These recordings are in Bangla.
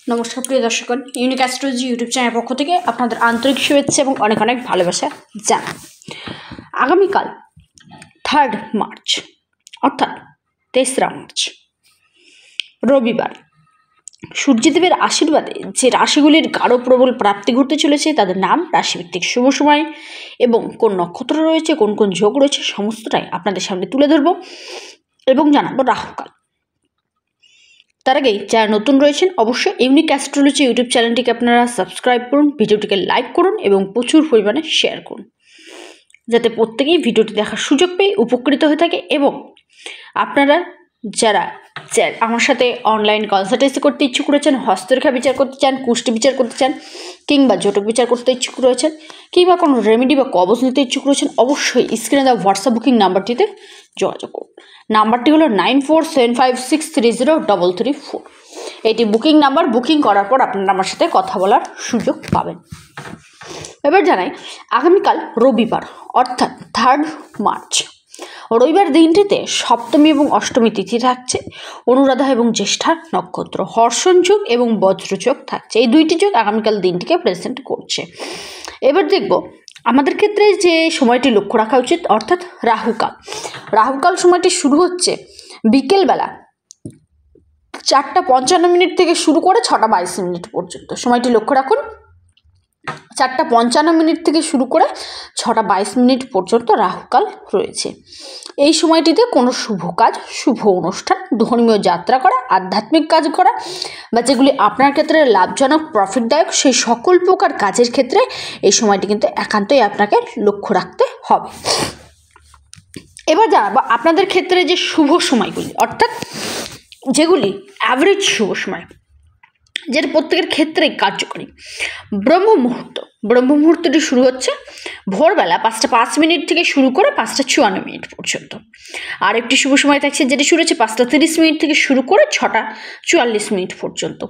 নমস্কার প্রিয় দর্শকগণ, ইউনিক অ্যাস্ট্রোলজি ইউটিউব চ্যানেল পক্ষ থেকে আপনাদের আন্তরিক শুভেচ্ছা এবং অনেক অনেক ভালোবাসা জানাই। আগামীকাল 3 মার্চ অর্থাৎ 3রা মার্চ রবিবার সূর্যদেবের আশীর্বাদে যে রাশিগুলির গাঢ় প্রবল প্রাপ্তি ঘটতে চলেছে তাদের নাম, রাশিভিত্তিক শুভ সময় এবং কোন নক্ষত্র রয়েছে, কোন কোন যোগ রয়েছে সমস্তটাই আপনাদের সামনে তুলে ধরব এবং জানাবো রাহুকাল। তার আগেই যারা নতুন রয়েছেন অবশ্যই ইউনিক অ্যাস্ট্রোলজি ইউটিউব চ্যানেলটিকে আপনারা সাবস্ক্রাইব করুন, ভিডিওটিকে লাইক করুন এবং প্রচুর পরিমাণে শেয়ার করুন, যাতে প্রত্যেকেই ভিডিওটি দেখার সুযোগ পেয়ে উপকৃত হয়ে থাকে। এবং আপনারা যারা আমার সাথে অনলাইন কনসালটেন্সি করতে ইচ্ছুক রয়েছেন, হস্তরেখা বিচার করতে চান, কুষ্টি বিচার করতে চান, কিংবা জটক বিচার করতে ইচ্ছুক রয়েছেন, কিংবা কোনো রেমেডি বা কবজ নিতে ইচ্ছুক রয়েছেন, অবশ্যই স্ক্রিনে দেওয়া হোয়াটসঅ্যাপ বুকিং নাম্বারটিতে যোগাযোগ করুন। নাম্বারটি হলো 9475630334। এটি বুকিং নাম্বার। বুকিং করার পর আপনারা আমার সাথে কথা বলার সুযোগ পাবেন। এবার জানাই আগামীকাল রবিবার অর্থাৎ 3 মার্চ রবিবার দিনটিতে সপ্তমী এবং অষ্টমী তিথি থাকছে, অনুরাধা এবং জ্যেষ্ঠার নক্ষত্র, হর্ষণ যোগ এবং বজ্রযোগ থাকছে। এই দুইটি যোগ আগামীকাল দিনটিকে প্রেজেন্ট করছে। এবার দেখব আমাদের ক্ষেত্রে যে সময়টি লক্ষ্য রাখা উচিত অর্থাৎ রাহুকাল। রাহুকাল সময়টি শুরু হচ্ছে বিকেলবেলা 4:55 থেকে শুরু করে 6:22 পর্যন্ত। সময়টি লক্ষ্য রাখুন, 4:55 থেকে শুরু করে 6:22 পর্যন্ত রাহুকাল রয়েছে। এই সময়টিতে কোনো শুভ কাজ, শুভ অনুষ্ঠান, ধর্মীয় যাত্রা করা, আধ্যাত্মিক কাজ করা বা যেগুলি আপনার ক্ষেত্রে লাভজনক, প্রফিটদায়ক সেই সকল প্রকার কাজের ক্ষেত্রে এই সময়টি কিন্তু একান্তই আপনাকে লক্ষ্য রাখতে হবে। এবার জানাবো আপনাদের ক্ষেত্রে যে শুভ সময়গুলি অর্থাৎ যেগুলি অ্যাভারেজ শুভ সময়, যেটা প্রত্যেকের ক্ষেত্রেই কার্যকরী। ব্রহ্ম মুহূর্তটি শুরু হচ্ছে ভোরবেলা 5:05 থেকে শুরু করে 5:54 পর্যন্ত। আর একটি শুভ সময় থাকছে যেটি শুরু হচ্ছে 5:30 থেকে শুরু করে 6:44 পর্যন্ত।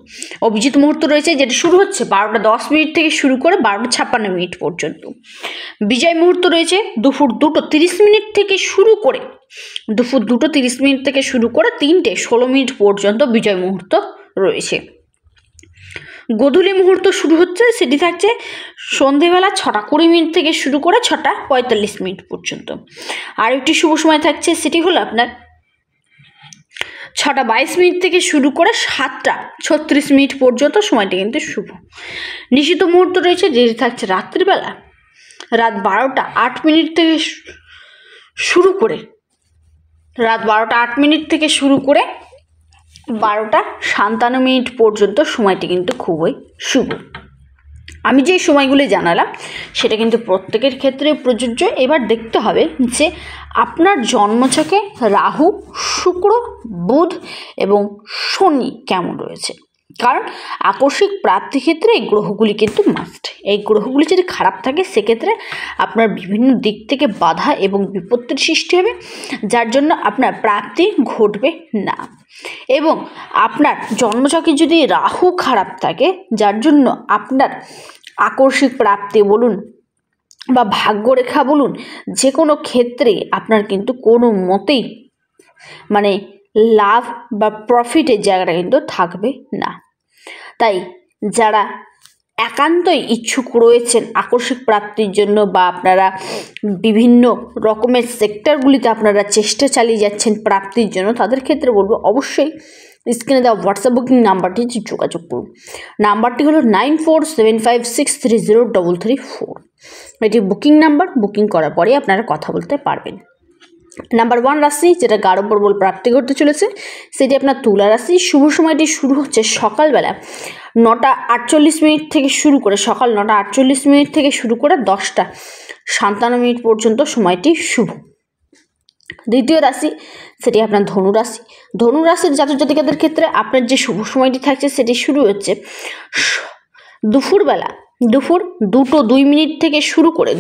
অভিজিৎ মুহূর্ত রয়েছে যেটি শুরু হচ্ছে 12:10 থেকে শুরু করে 12:56 পর্যন্ত। বিজয় মুহূর্ত রয়েছে দুপুর 2:30 থেকে শুরু করে 3:16 পর্যন্ত বিজয় মুহূর্ত রয়েছে। গোধূলি মুহূর্ত শুরু হচ্ছে, সেটি থাকছে সন্ধেবেলা 6:20 থেকে শুরু করে 6:45 পর্যন্ত। আর একটি শুভ সময় থাকছে সেটি হলো আপনার 6:22 থেকে শুরু করে 7:36 পর্যন্ত। সময়টি কিন্তু শুভ। নিষিদ্ধ মুহূর্ত রয়েছে যেটি থাকছে রাত্রিবেলা রাত 12:08 থেকে শুরু করে 12:57 পর্যন্ত। সময়টি কিন্তু খুবই শুভ। আমি যে সময়গুলি জানালাম সেটা কিন্তু প্রত্যেকের ক্ষেত্রে প্রযোজ্য। এবার দেখতে হবে যে আপনার জন্মছকে রাহু, শুক্র, বুধ এবং শনি কেমন রয়েছে, কারণ আকস্মিক প্রাপ্তি ক্ষেত্রে এই গ্রহগুলি কিন্তু মাস্ট। এই গ্রহগুলি যদি খারাপ থাকে সেক্ষেত্রে আপনার বিভিন্ন দিক থেকে বাধা এবং বিপত্তির সৃষ্টি হবে, যার জন্য আপনার প্রাপ্তি ঘটবে না। এবং আপনার জন্মছকে যদি রাহু খারাপ থাকে, যার জন্য আপনার আকস্মিক প্রাপ্তি বলুন বা ভাগ্যরেখা বলুন, যে কোনো ক্ষেত্রে আপনার কিন্তু কোনো মতেই লাভ বা প্রফিটের জায়গাটা কিন্তু থাকবে না। তাই যারা একান্তই ইচ্ছুক রয়েছেন আকস্মিক প্রাপ্তির জন্য বা আপনারা বিভিন্ন রকমের সেক্টরগুলিতে আপনারা চেষ্টা চালিয়ে যাচ্ছেন প্রাপ্তির জন্য, তাদের ক্ষেত্রে বলবো অবশ্যই স্ক্রিনে দেওয়া হোয়াটসঅ্যাপ বুকিং নাম্বারটি যোগাযোগ করুন। নাম্বারটি হলো 9475630334। এটি বুকিং নাম্বার। বুকিং করার পরে আপনারা কথা বলতে পারবেন। নাম্বার 1 রাশি যেটা গাঢ় প্রবল প্রাপ্তি ঘটতে চলেছে সেটি আপনার তুলা রাশি। শুভ সময়টি শুরু হচ্ছে সকালবেলা 9:48 থেকে শুরু করে 9:48 থেকে শুরু করে 10:57 পর্যন্ত। সময়টি শুভ। দ্বিতীয় রাশি সেটি আপনার ধনু রাশি। ধনু রাশির জাতক জাতিকাদের ক্ষেত্রে আপনার যে শুভ সময়টি থাকছে সেটি শুরু হচ্ছে দুপুরবেলা 2:02 থেকে শুরু করে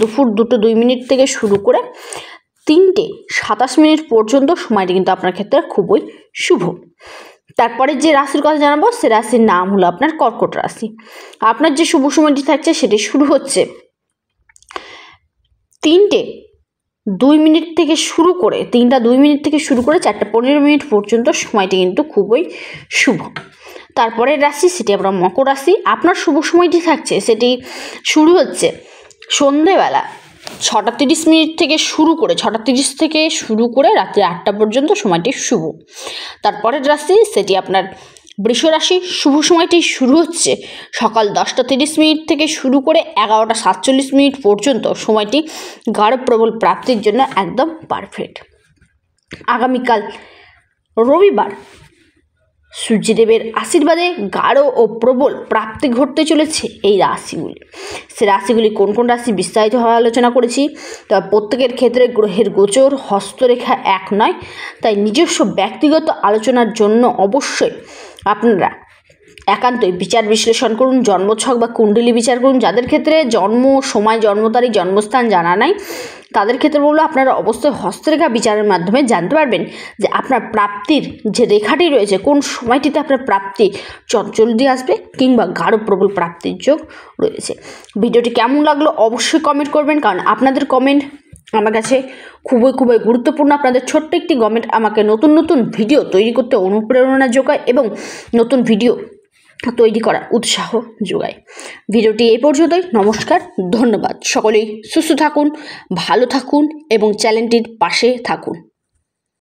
3:27 পর্যন্ত। সময়টি কিন্তু আপনার ক্ষেত্রে খুবই শুভ। তারপরে যে রাশির কথা জানাবো সে রাশির নাম হলো আপনার কর্কট রাশি। আপনার যে শুভ সময়টি থাকছে সেটি শুরু হচ্ছে 3:02 থেকে শুরু করে 4:15 পর্যন্ত। সময়টি কিন্তু খুবই শুভ। তারপরের রাশি সেটি আপনার মকর রাশি। আপনার শুভ সময়টি থাকছে সেটি শুরু হচ্ছে সন্ধেবেলা 6:30 থেকে শুরু করে 6:30 থেকে শুরু করে রাত্রি 8টা পর্যন্ত সময়টি শুভ। তারপরের রাশি সেটি আপনার বৃষ রাশি। শুভ সময়টি শুরু হচ্ছে সকাল 10:30 থেকে শুরু করে 11:47 পর্যন্ত। সময়টি গাঢ় প্রবল প্রাপ্তির জন্য একদম পারফেক্ট। আগামীকাল রবিবার সূর্যদেবের আশীর্বাদে গাঢ় ও প্রবল প্রাপ্তি ঘটতে চলেছে এই রাশিগুলি। সে রাশিগুলি কোন কোন রাশি বিস্তারিতভাবে আলোচনা করেছি। তবে প্রত্যেকের ক্ষেত্রে গ্রহের গোচর হস্তরেখা এক নয়, তাই নিজস্ব ব্যক্তিগত আলোচনার জন্য অবশ্যই আপনারা একান্তই বিচার বিশ্লেষণ করুন, জন্মছক বা কুণ্ডলী বিচার করুন। যাদের ক্ষেত্রে জন্ম সময়, জন্ম তারিখ, জন্মস্থান জানা নাই তাদের ক্ষেত্রে বলবো আপনারা অবশ্যই হস্তরেখা বিচারের মাধ্যমে জানতে পারবেন যে আপনার প্রাপ্তির যে রেখাটি রয়েছে কোন সময়টিতে আপনার প্রাপ্তি জলদি আসবে কিংবা গাঢ় প্রবল প্রাপ্তির যোগ রয়েছে। ভিডিওটি কেমন লাগলো অবশ্যই কমেন্ট করবেন, কারণ আপনাদের কমেন্ট আমার কাছে খুবই গুরুত্বপূর্ণ। আপনাদের ছোট্ট একটি কমেন্ট আমাকে নতুন নতুন ভিডিও তৈরি করতে অনুপ্রেরণা যোগায় এবং নতুন ভিডিও তৈরি করার উৎসাহ যোগায়। ভিডিওটি এই পর্যন্তই। নমস্কার, ধন্যবাদ। সকলেই সুস্থ থাকুন, ভালো থাকুন এবং চ্যানেলটির পাশে থাকুন।